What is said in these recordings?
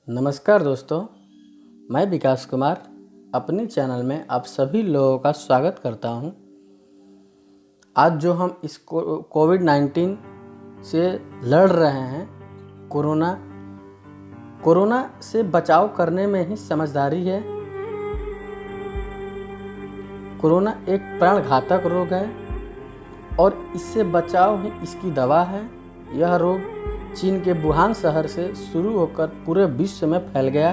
नमस्कार दोस्तों, मैं विकास कुमार अपने चैनल में आप सभी लोगों का स्वागत करता हूं। आज जो हम इस कोविड-19 से लड़ रहे हैं, कोरोना से बचाव करने में ही समझदारी है। कोरोना एक प्राणघातक रोग है और इससे बचाव ही इसकी दवा है। यह रोग चीन के वुहान शहर से शुरू होकर पूरे विश्व में फैल गया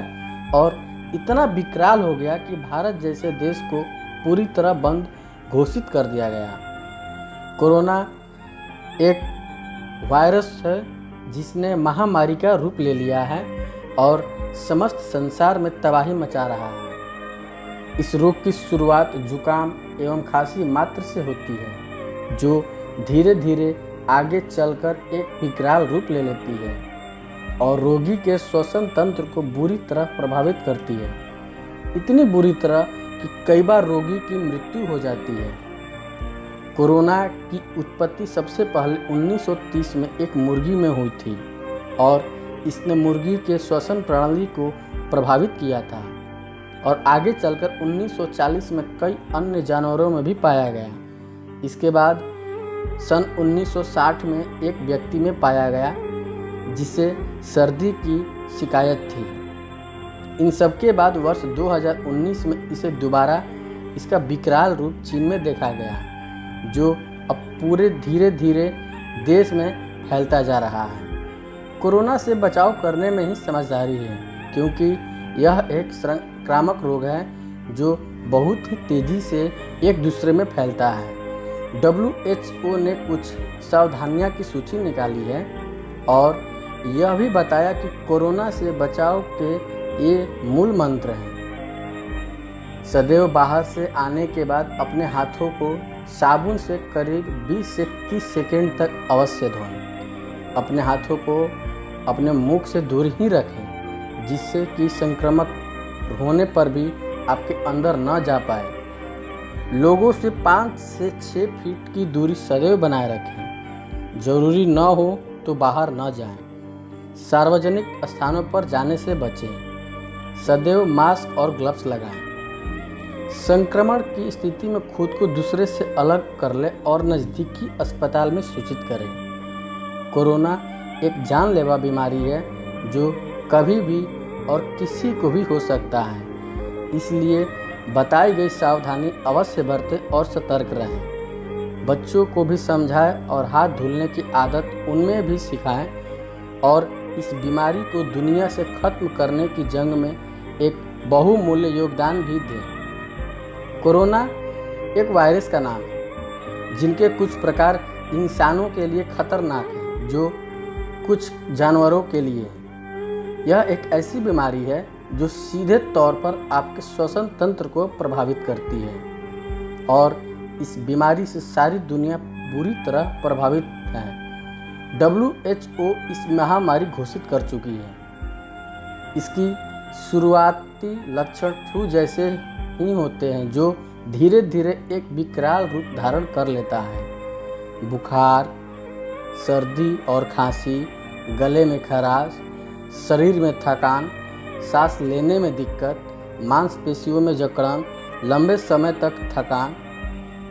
और इतना विकराल हो गया कि भारत जैसे देश को पूरी तरह बंद घोषित कर दिया गया। कोरोना एक वायरस है जिसने महामारी का रूप ले लिया है और समस्त संसार में तबाही मचा रहा है। इस रोग की शुरुआत जुकाम एवं खांसी मात्र से होती है, जो धीरे धीरे आगे चलकर एक विकराल रूप ले लेती है और रोगी के श्वसन तंत्र को बुरी तरह प्रभावित करती है। इतनी बुरी तरह कि कई बार रोगी की मृत्यु हो जाती है। कोरोना की उत्पत्ति सबसे पहले 1930 में एक मुर्गी में हुई थी और इसने मुर्गी के श्वसन प्रणाली को प्रभावित किया था और आगे चलकर 1940 में कई अन्य जानवरों में भी पाया गया। इसके बाद सन 1960 में एक व्यक्ति में पाया गया जिसे सर्दी की शिकायत थी। इन सब के बाद वर्ष 2019 में इसे दोबारा इसका विकराल रूप चीन में देखा गया, जो अब पूरे धीरे धीरे देश में फैलता जा रहा है। कोरोना से बचाव करने में ही समझदारी है, क्योंकि यह एक संक्रामक रोग है जो बहुत ही तेज़ी से एक दूसरे में फैलता है। WHO ने कुछ सावधानियां की सूची निकाली है और यह भी बताया कि कोरोना से बचाव के ये मूल मंत्र हैं। सदैव बाहर से आने के बाद अपने हाथों को साबुन से करीब 20 से 30 सेकंड तक अवश्य धोएं। अपने हाथों को अपने मुख से दूर ही रखें, जिससे कि संक्रमक होने पर भी आपके अंदर न जा पाए। लोगों से 5 से 6 फीट की दूरी सदैव बनाए रखें। जरूरी न हो तो बाहर न जाएं। सार्वजनिक स्थानों पर जाने से बचें। सदैव मास्क और ग्लव्स लगाएं। संक्रमण की स्थिति में खुद को दूसरे से अलग कर लें और नज़दीकी अस्पताल में सूचित करें। कोरोना एक जानलेवा बीमारी है जो कभी भी और किसी को भी हो सकता है, इसलिए बताई गई सावधानी अवश्य बरतें और सतर्क रहें। बच्चों को भी समझाएं और हाथ धुलने की आदत उनमें भी सिखाएं और इस बीमारी को दुनिया से खत्म करने की जंग में एक बहुमूल्य योगदान भी दें। कोरोना एक वायरस का नाम है जिनके कुछ प्रकार इंसानों के लिए खतरनाक हैं, जो कुछ जानवरों के लिए है। यह एक ऐसी बीमारी है जो सीधे तौर पर आपके श्वसन तंत्र को प्रभावित करती है और इस बीमारी से सारी दुनिया बुरी तरह प्रभावित है। WHO इस महामारी घोषित कर चुकी है। इसकी शुरुआती लक्षण फ्लू जैसे ही होते हैं, जो धीरे धीरे एक विकराल रूप धारण कर लेता है। बुखार, सर्दी और खांसी, गले में खराश, शरीर में थकान, सांस लेने में दिक्कत, मांसपेशियों में जकड़न, लंबे समय तक थकान।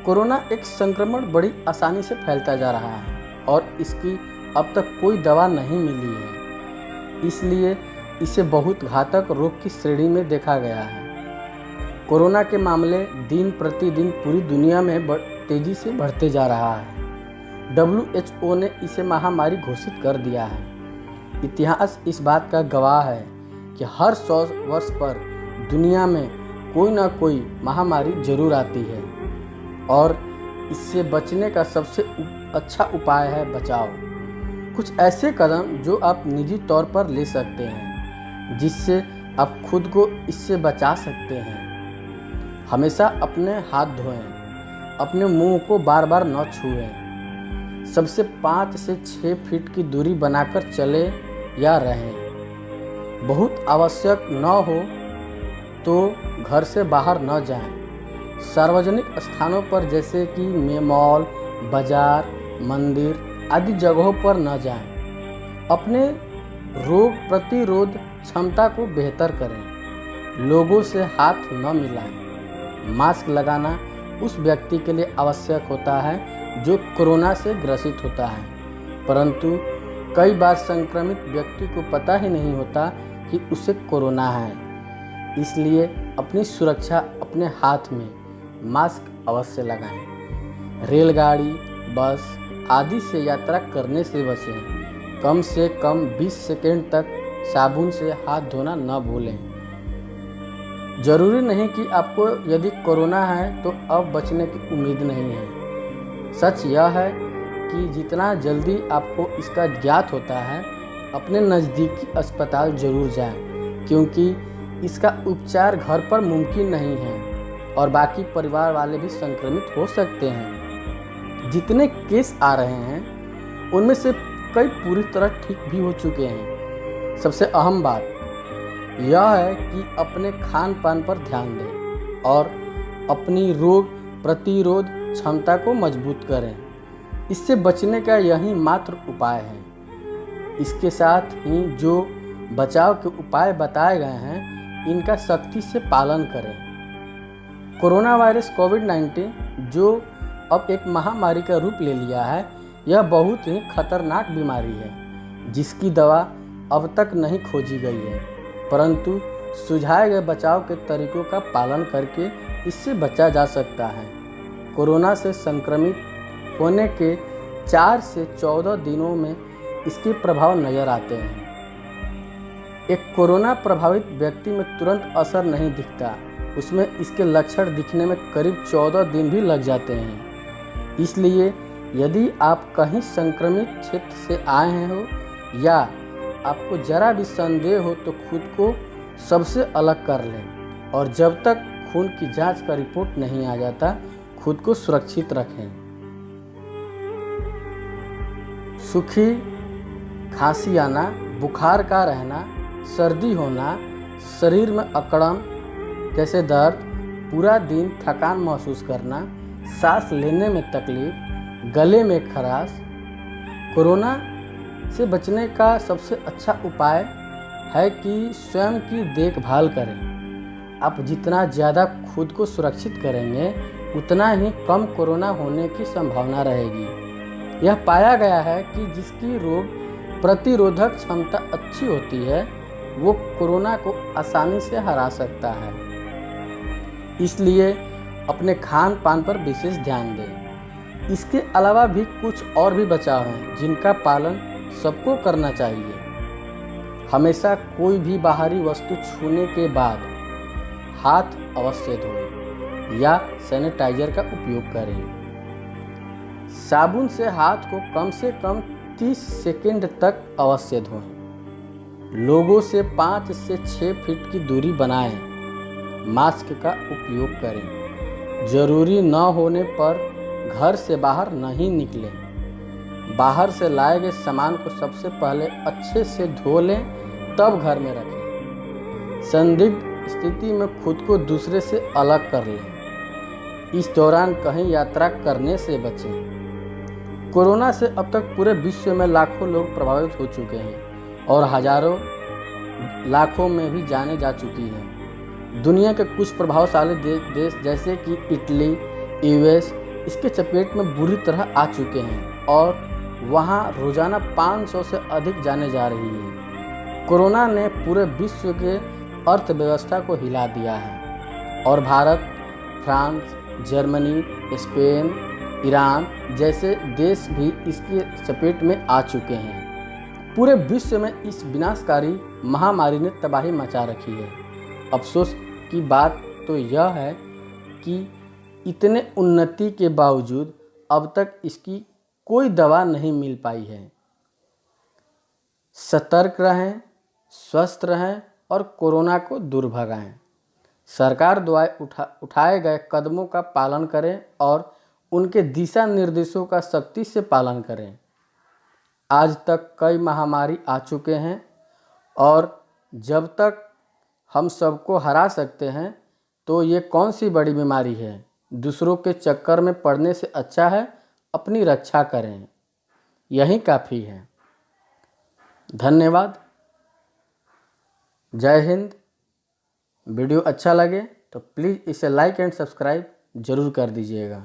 कोरोना एक संक्रमण बड़ी आसानी से फैलता जा रहा है और इसकी अब तक कोई दवा नहीं मिली है, इसलिए इसे बहुत घातक रोग की श्रेणी में देखा गया है। कोरोना के मामले दिन प्रतिदिन पूरी दुनिया में तेज़ी से बढ़ते जा रहा है। WHO ने इसे महामारी घोषित कर दिया है। इतिहास इस बात का गवाह है कि हर 100 वर्ष पर दुनिया में कोई ना कोई महामारी जरूर आती है और इससे बचने का सबसे अच्छा उपाय है बचाव। कुछ ऐसे कदम जो आप निजी तौर पर ले सकते हैं, जिससे आप खुद को इससे बचा सकते हैं। हमेशा अपने हाथ धोएं। अपने मुंह को बार बार न छुएं। सबसे 5 से 6 फीट की दूरी बनाकर चले या रहें। बहुत आवश्यक न हो तो घर से बाहर न जाएं। सार्वजनिक स्थानों पर जैसे कि मॉल, बाजार, मंदिर आदि जगहों पर न जाएं। अपने रोग प्रतिरोध क्षमता को बेहतर करें। लोगों से हाथ न मिलाएं। मास्क लगाना उस व्यक्ति के लिए आवश्यक होता है जो कोरोना से ग्रसित होता है, परंतु कई बार संक्रमित व्यक्ति को पता ही नहीं होता कि उसे कोरोना है। इसलिए अपनी सुरक्षा अपने हाथ में मास्क अवश्य लगाएं। रेलगाड़ी, बस आदि से यात्रा करने से बचें। कम से कम 20 सेकंड तक साबुन से हाथ धोना न भूलें। जरूरी नहीं कि आपको यदि कोरोना है तो अब बचने की उम्मीद नहीं है। सच यह है कि जितना जल्दी आपको इसका ज्ञात होता है, अपने नज़दीकी अस्पताल जरूर जाएं, क्योंकि इसका उपचार घर पर मुमकिन नहीं है और बाकी परिवार वाले भी संक्रमित हो सकते हैं। जितने केस आ रहे हैं उनमें से कई पूरी तरह ठीक भी हो चुके हैं। सबसे अहम बात यह है कि अपने खान पान पर ध्यान दें और अपनी रोग प्रतिरोध क्षमता को मजबूत करें। इससे बचने का यही मात्र उपाय है। इसके साथ ही जो बचाव के उपाय बताए गए हैं, इनका सख्ती से पालन करें। कोरोना वायरस कोविड-19 जो अब एक महामारी का रूप ले लिया है, यह बहुत ही खतरनाक बीमारी है जिसकी दवा अब तक नहीं खोजी गई है, परंतु सुझाए गए बचाव के तरीकों का पालन करके इससे बचा जा सकता है। कोरोना से संक्रमित होने के 4 से 14 दिनों में इसके प्रभाव नज़र आते हैं। एक कोरोना प्रभावित व्यक्ति में तुरंत असर नहीं दिखता, उसमें इसके लक्षण दिखने में करीब 14 दिन भी लग जाते हैं। इसलिए यदि आप कहीं संक्रमित क्षेत्र से आए हो या आपको जरा भी संदेह हो तो खुद को सबसे अलग कर लें और जब तक खून की जांच का रिपोर्ट नहीं आ जाता, खुद को सुरक्षित रखें। सूखी खांसी आना, बुखार का रहना, सर्दी होना, शरीर में अकड़न जैसे दर्द, पूरा दिन थकान महसूस करना, सांस लेने में तकलीफ, गले में खराश। कोरोना से बचने का सबसे अच्छा उपाय है कि स्वयं की देखभाल करें। आप जितना ज़्यादा खुद को सुरक्षित करेंगे, उतना ही कम कोरोना होने की संभावना रहेगी। यह पाया गया है कि जिसकी रोग प्रतिरोधक क्षमता अच्छी होती है, वो कोरोना को आसानी से हरा सकता है। इसलिए अपने खान पान पर विशेष ध्यान दें। इसके अलावा भी कुछ और भी बचाव हैं जिनका पालन सबको करना चाहिए। हमेशा कोई भी बाहरी वस्तु छूने के बाद हाथ अवश्य धोएं या सैनिटाइजर का उपयोग करें। साबुन से हाथ को कम से कम 30 सेकंड तक अवश्य धोएं। लोगों से 5 से 6 फीट की दूरी बनाएं। मास्क का उपयोग करें। जरूरी न होने पर घर से बाहर नहीं निकलें। बाहर से लाए गए सामान को सबसे पहले अच्छे से धो लें, तब घर में रखें। संदिग्ध स्थिति में खुद को दूसरे से अलग कर लें। इस दौरान कहीं यात्रा करने से बचें। कोरोना से अब तक पूरे विश्व में लाखों लोग प्रभावित हो चुके हैं और हजारों लाखों में भी जाने जा चुकी हैं। दुनिया के कुछ प्रभावशाली देश जैसे कि इटली, यूएस इसके चपेट में बुरी तरह आ चुके हैं और वहां रोजाना 500 से अधिक जाने जा रही है। कोरोना ने पूरे विश्व के अर्थव्यवस्था को हिला दिया है और Bharat, France, Germany, Spain, Iran जैसे देश भी इसके चपेट में आ चुके हैं। पूरे विश्व में इस विनाशकारी महामारी ने तबाही मचा रखी है। अफसोस की बात तो यह है कि इतने उन्नति के बावजूद अब तक इसकी कोई दवा नहीं मिल पाई है। सतर्क रहें, स्वस्थ रहें और कोरोना को दूर भगाएं। सरकार द्वारा उठाए गए कदमों का पालन करें और उनके दिशा निर्देशों का सख्ती से पालन करें। आज तक कई महामारी आ चुके हैं और जब तक हम सबको हरा सकते हैं तो ये कौन सी बड़ी बीमारी है। दूसरों के चक्कर में पड़ने से अच्छा है अपनी रक्षा करें। यही काफ़ी है। धन्यवाद। जय हिंद। वीडियो अच्छा लगे तो प्लीज़ इसे लाइक एंड सब्सक्राइब ज़रूर कर दीजिएगा।